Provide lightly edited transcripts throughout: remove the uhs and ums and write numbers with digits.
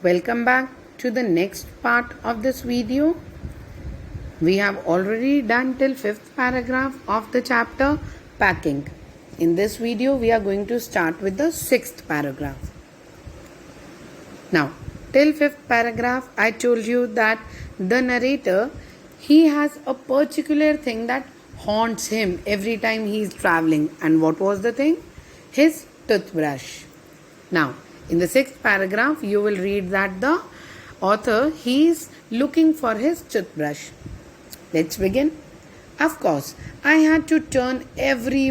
Welcome back to the next part of this video. We have already done till 5th paragraph of the chapter packing. In this video we are going to start with the 6th paragraph. Now till 5th paragraph I told you that the narrator, he has a particular thing that haunts him every time he is traveling. And what was the thing? His toothbrush. Now in the 6th paragraph, you will read that the author, he is looking for his toothbrush. Let's begin. Of course, I had to turn every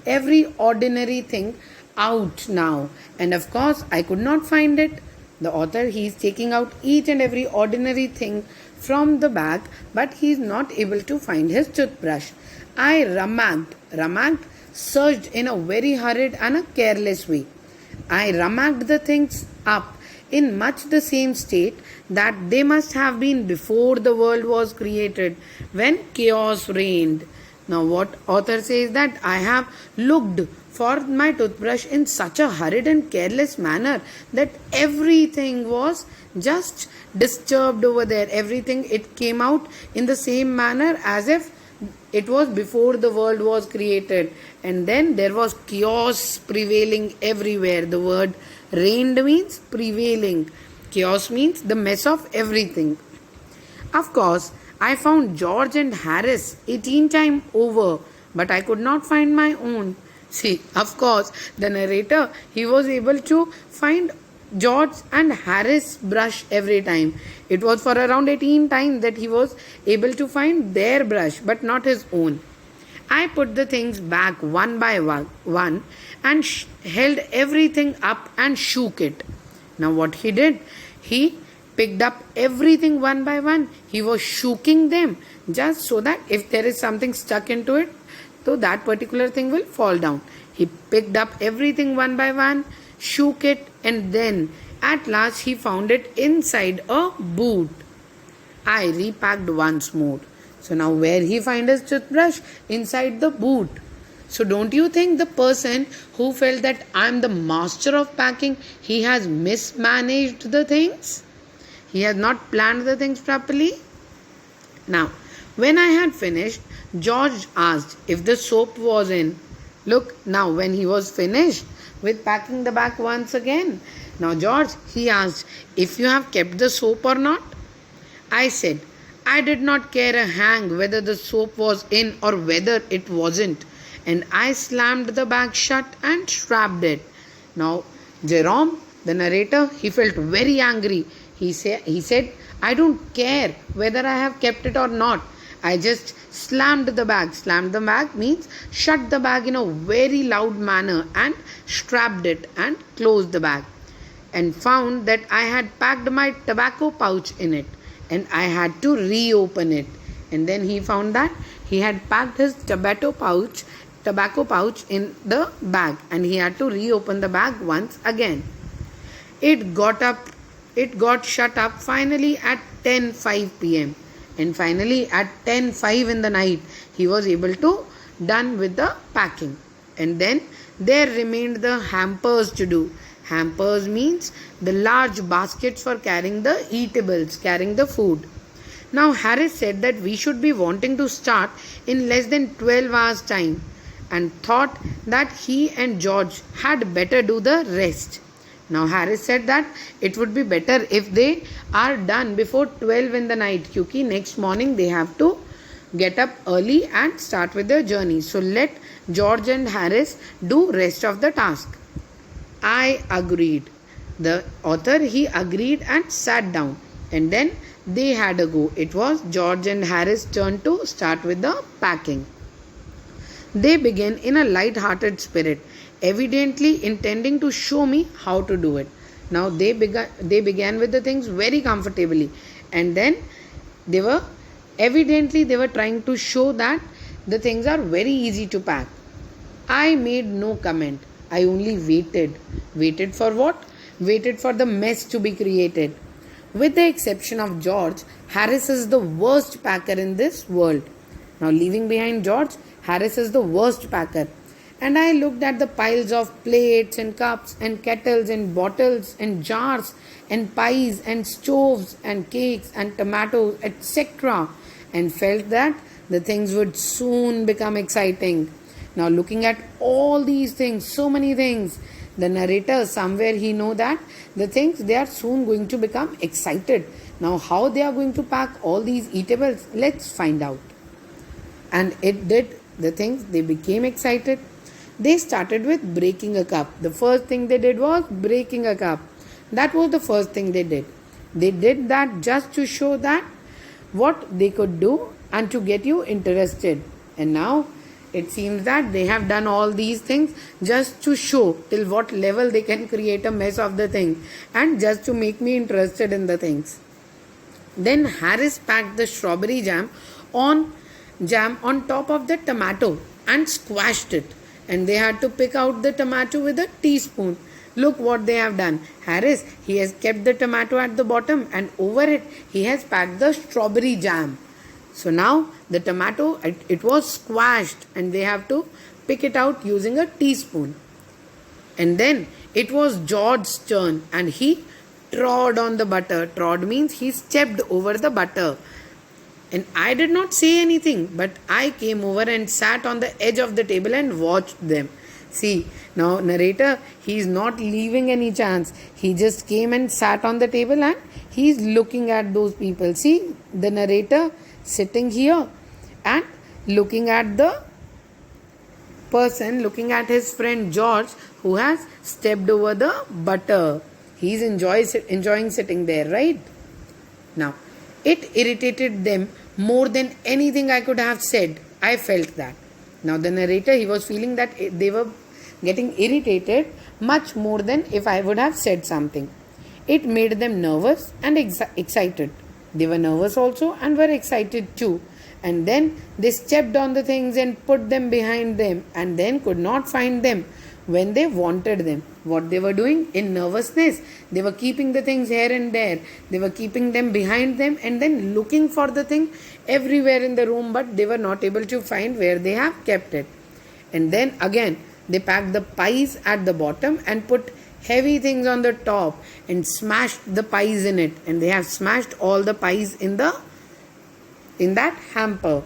every ordinary thing out now. And of course, I could not find it. The author, he is taking out each and every ordinary thing from the bag, but he is not able to find his toothbrush. I rummaged, searched in a very hurried and a careless way. I rummaged the things up in much the same state that they must have been before the world was created, when chaos reigned. Now what author says that I have looked for my toothbrush in such a hurried and careless manner that everything was just disturbed over there. Everything, it came out in the same manner as if it was before the world was created, and then there was chaos prevailing everywhere. The word reigned means prevailing. Chaos means the mess of everything. Of course, I found George and Harris 18 times over, but I could not find my own. See, of course, the narrator, he was able to find George and Harris brush every time. It was for around 18 times that he was able to find their brush, but not his own. I put the things back one by one and held everything up and shook it. Now what he did, he picked up everything one by one. He was shooking them just so that if there is something stuck into it, so that particular thing will fall down. He picked up everything one by one, shook it, and then at last he found it inside a boot. I repacked once more. So now where he find his toothbrush? Inside the boot. So don't you think the person who felt that I am the master of packing, he has mismanaged the things? He has not planned the things properly? Now, when I had finished, George asked if the soap was in. Look, now when he was finished with packing the bag once again, now George, he asked if you have kept the soap or not. I said, I did not care a hang whether the soap was in or whether it wasn't, and I slammed the bag shut and strapped it. Now Jerome, the narrator, he felt very angry. He said, I don't care whether I have kept it or not. I just slammed the bag. Slammed the bag means shut the bag in a very loud manner and strapped it and closed the bag, and found that I had packed my tobacco pouch in it, and I had to reopen it. And then he found that he had packed his tobacco pouch in the bag, and he had to reopen the bag once again. It got shut up finally at 10:05 p.m. And finally at 10:05 in the night, he was able to done with the packing. And then there remained the hampers to do. Hampers means the large baskets for carrying the eatables, carrying the food. Now Harris said that we should be wanting to start in less than 12 hours time, and thought that he and George had better do the rest. Now Harris said that it would be better if they are done before 12 in the night, because next morning they have to get up early and start with their journey. So let George and Harris do rest of the task. I agreed. The author, he agreed and sat down, and then they had a go. It was George and Harris' turn to start with the packing. They began in a light-hearted spirit, evidently intending to show me how to do it. Now they began with the things very comfortably, and then they were trying to show that the things are very easy to pack. I made no comment. I only waited. Waited for what? Waited for the mess to be created. With the exception of George, Harris is the worst packer in this world. Now leaving behind George, Harris is the worst packer. And I looked at the piles of plates and cups and kettles and bottles and jars and pies and stoves and cakes and tomatoes, etc., and felt that the things would soon become exciting. Now, looking at all these things, so many things, the narrator somewhere he know that the things they are soon going to become excited. Now, how they are going to pack all these eatables? Let's find out. And it did the things. They became excited. They started with breaking a cup. The first thing they did was breaking a cup. That was the first thing they did. They did that just to show that what they could do and to get you interested. And now it seems that they have done all these things just to show till what level they can create a mess of the thing and just to make me interested in the things. Then Harris packed the strawberry on top of the tomato and squashed it. And they had to pick out the tomato with a teaspoon. Look what they have done. Harris, he has kept the tomato at the bottom and over it he has packed the strawberry jam. So now the tomato, it was squashed and they have to pick it out using a teaspoon. And then it was George's turn and he trod on the butter. Trod means he stepped over the butter. And I did not say anything, but I came over and sat on the edge of the table and watched them. See, now narrator, he is not leaving any chance. He just came and sat on the table and he is looking at those people. See, the narrator sitting here and looking at the person, looking at his friend George who has stepped over the butter. He is enjoying sitting there, right? Now, it irritated them more than anything I could have said. I felt that. Now the narrator, he was feeling that they were getting irritated much more than if I would have said something. It made them nervous and excited. They were nervous also and were excited too. And then they stepped on the things and put them behind them and then could not find them when they wanted them. What they were doing in nervousness, they were keeping the things here and there. They were keeping them behind them and then looking for the thing everywhere in the room, but they were not able to find where they have kept it. And then again, they packed the pies at the bottom and put heavy things on the top and smashed the pies in it. And they have smashed all the pies in that hamper.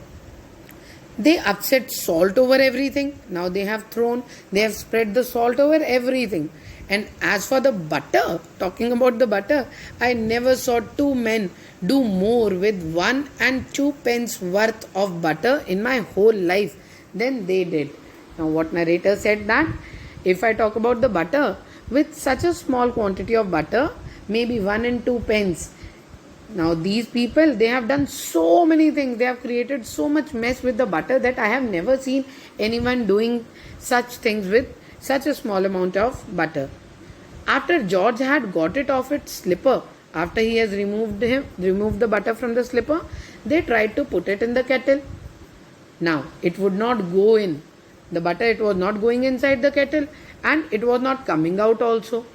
They upset salt over everything. Now they have spread the salt over everything. And as for the butter, talking about the butter, I never saw two men do more with 1 and 2 pence worth of butter in my whole life than they did. Now what narrator said that if I talk about the butter, with such a small quantity of butter, maybe 1 and 2 pence. Now these people, they have done so many things. They have created so much mess with the butter that I have never seen anyone doing such things with such a small amount of butter. After George had got it off its slipper, after he has removed the butter from the slipper, they tried to put it in the kettle. Now it would not go in. The butter, it was not going inside the kettle and it was not coming out also.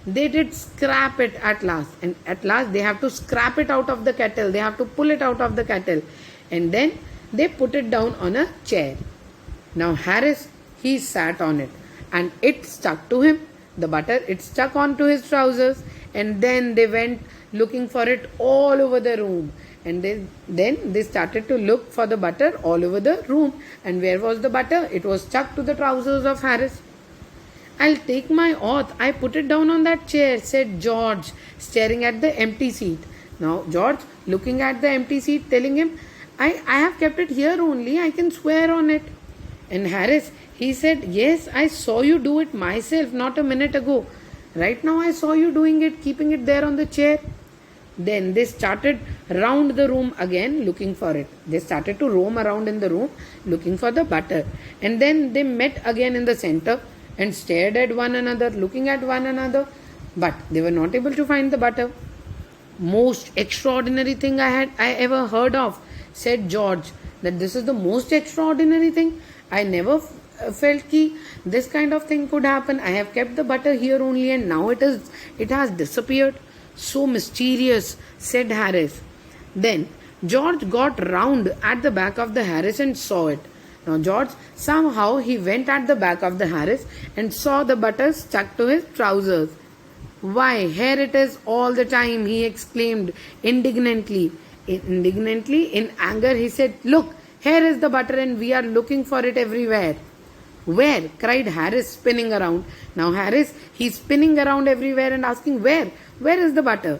They did scrap it at last, and at last they have to scrap it out of the kettle. They have to pull it out of the kettle and then they put it down on a chair. Now Harris, he sat on it and it stuck to him. The butter, it stuck onto his trousers and then they went looking for it all over the room. And then they started to look for the butter all over the room. And where was the butter? It was stuck to the trousers of Harris. I'll take my oath. I put it down on that chair, said George, staring at the empty seat. Now George, looking at the empty seat, telling him, I have kept it here only. I can swear on it. And Harris, he said, yes, I saw you do it myself not a minute ago. Right now I saw you doing it, keeping it there on the chair. Then they started round the room again looking for it. They started to roam around in the room looking for the butter. And then they met again in the center and stared at one another, looking at one another. But they were not able to find the butter. Most extraordinary thing I ever heard of, said George. That this is the most extraordinary thing. I never felt that this kind of thing could happen. I have kept the butter here only and now it has disappeared. So mysterious, said Harris. Then George got round at the back of the Harris and saw it. Now George, somehow he went at the back of the Harris and saw the butter stuck to his trousers. Why, here it is all the time, he exclaimed indignantly. In anger, he said, Look, here is the butter and we are looking for it everywhere. Where? Cried Harris, spinning around. Now Harris, he's spinning around everywhere and asking, Where? Where is the butter?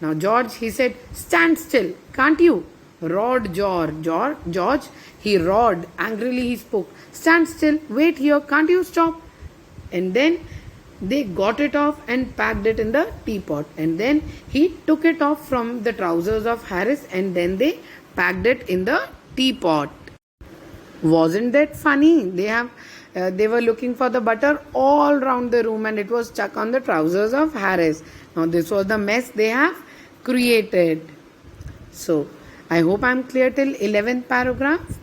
Now George, he said, Stand still, can't you? Roared George, he roared. Angrily he spoke, Stand still, wait here, can't you stop? And then they got it off and packed it in the teapot. And then he took it off from the trousers of Harris and then they packed it in the teapot. Wasn't that funny? They were looking for the butter all round the room and it was stuck on the trousers of Harris. Now this was the mess they have created. So I hope I'm clear till 11th paragraph.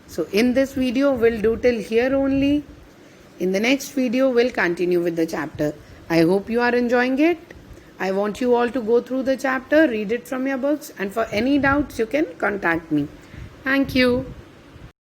So in this video we'll do till here only. In the next video we'll continue with the chapter. I hope you are enjoying it. I want you all to go through the chapter, read it from your books, and for any doubts you can contact me. Thank you.